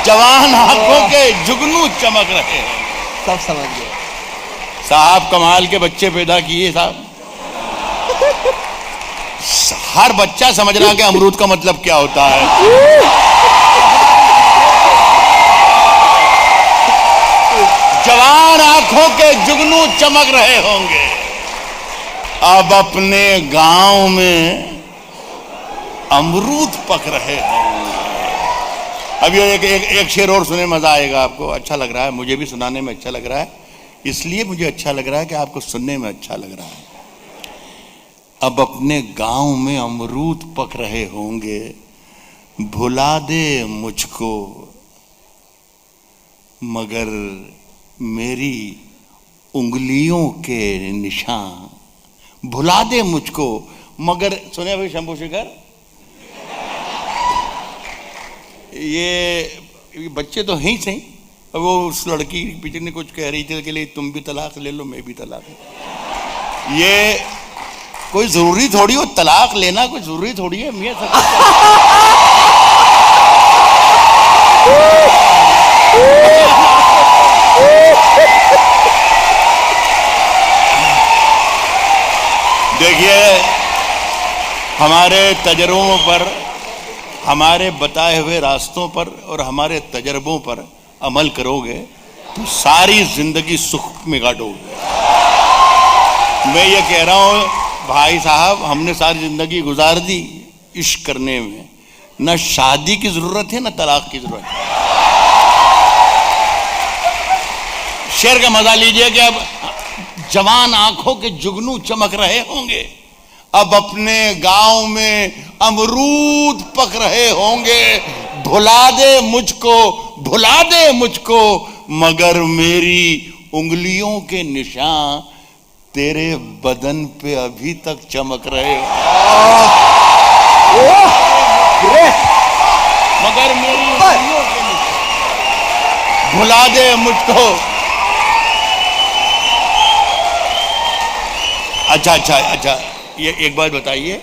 जवान आंखों के जुगनू चमक रहे हैं। सब समझ गए साहब कमाल के बच्चे पैदा किए साहब। हर बच्चा समझ रहा कि अमरूद का मतलब क्या होता है। जवान आंखों के जुगनू चमक रहे होंगे। अब अपने गांव में अमरूद पक रहे होंगे। अब ये एक शेर और सुने, मजा आएगा आपको। अच्छा लग रहा है, मुझे भी सुनाने में अच्छा लग रहा है, इसलिए मुझे अच्छा लग रहा है कि आपको सुनने में अच्छा लग रहा है। अब अपने गांव में अमरूद पक रहे होंगे, भुला दे मुझको मगर मेरी उंगलियों के निशान, भुला दे मुझको मगर। सुने भाई शंभू शेखर, ये बच्चे तो हैं ही सही। अब वो उस लड़की पीछे ने कुछ कह रही थी कि लिए तुम भी तलाक ले लो, मैं भी तलाक ले। ये कोई जरूरी थोड़ी हो, तलाक लेना कोई जरूरी थोड़ी है मियां साहब। देखिए, हमारे तजर्बों पर, हमारे बताए हुए रास्तों पर और हमारे तजर्बों पर अमल करोगे तो सारी जिंदगी सुख में काटोगे। मैं ये कह रहा हूं भाई साहब, हमने सारी जिंदगी गुजार दी इश्क करने में। न शादी की जरूरत है न तलाक की जरूरत है। शेर का मजा लीजिए कि अब जवान आंखों के जुगनू चमक रहे होंगे। अब अपने गांव में अमरूद पक रहे होंगे, भुला दे मुझको, भुला दे मुझको मगर मेरी उंगलियों के निशान तेरे बदन पे अभी तक चमक रहे हो। मगर मेरी उंगलियों के निशान, भुला दे मुझको। अच्छा, ये एक बात बताइए,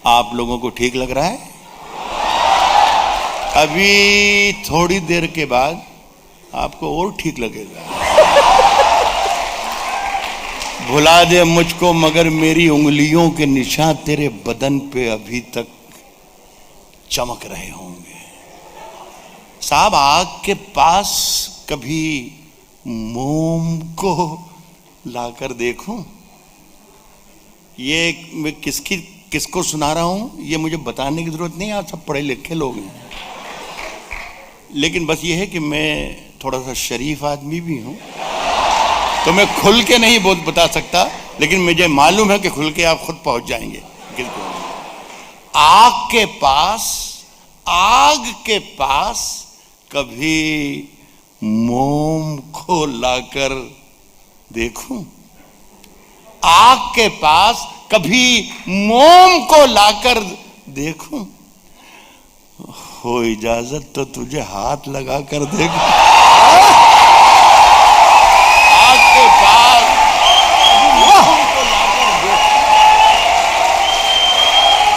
आप लोगों को ठीक लग रहा है? अभी थोड़ी देर के बाद आपको और ठीक लगेगा। भुला दे मुझको मगर मेरी उंगलियों के निशान तेरे बदन पे अभी तक चमक रहे होंगे। साहब, आग के पास कभी मोम को लाकर देखूं? ये मैं किसको सुना रहा हूं ये मुझे बताने की जरूरत नहीं है, आप सब पढ़े लिखे लोग हैं। लेकिन बस ये है कि मैं थोड़ा सा शरीफ आदमी भी हूं, तो मैं खुल के नहीं बता सकता, लेकिन मुझे मालूम है कि खुल के आप खुद पहुंच जाएंगे। आग के पास कभी मोम को लाकर देखूं? आग के पास कभी मोम को लाकर देखूं? हो इजाजत तो तुझे हाथ लगाकर देखूं। आग के पास कभी मोम को लाकर देखूं।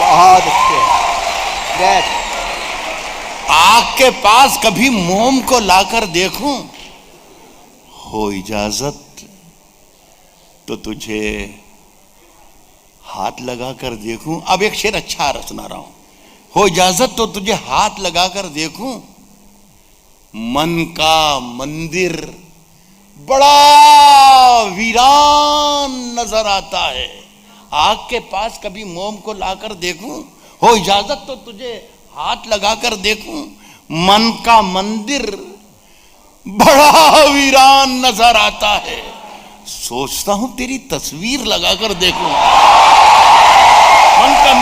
बहुत अच्छे। आग के पास कभी मोम को लाकर देखूं, हो इजाजत तो तुझे हाथ लगाकर देखूं। अब एक शेर अच्छा सुना रहा हूं। हो इजाजत तो तुझे हाथ लगाकर देखूं, मन का मंदिर बड़ा वीरान नजर आता है। आग के पास कभी मोम को लाकर देखूं, हो इजाजत तो तुझे हाथ लगाकर देखूं, मन का मंदिर बड़ा वीरान नजर आता है। सोचता हूं तेरी तस्वीर लगाकर देखूं। मन का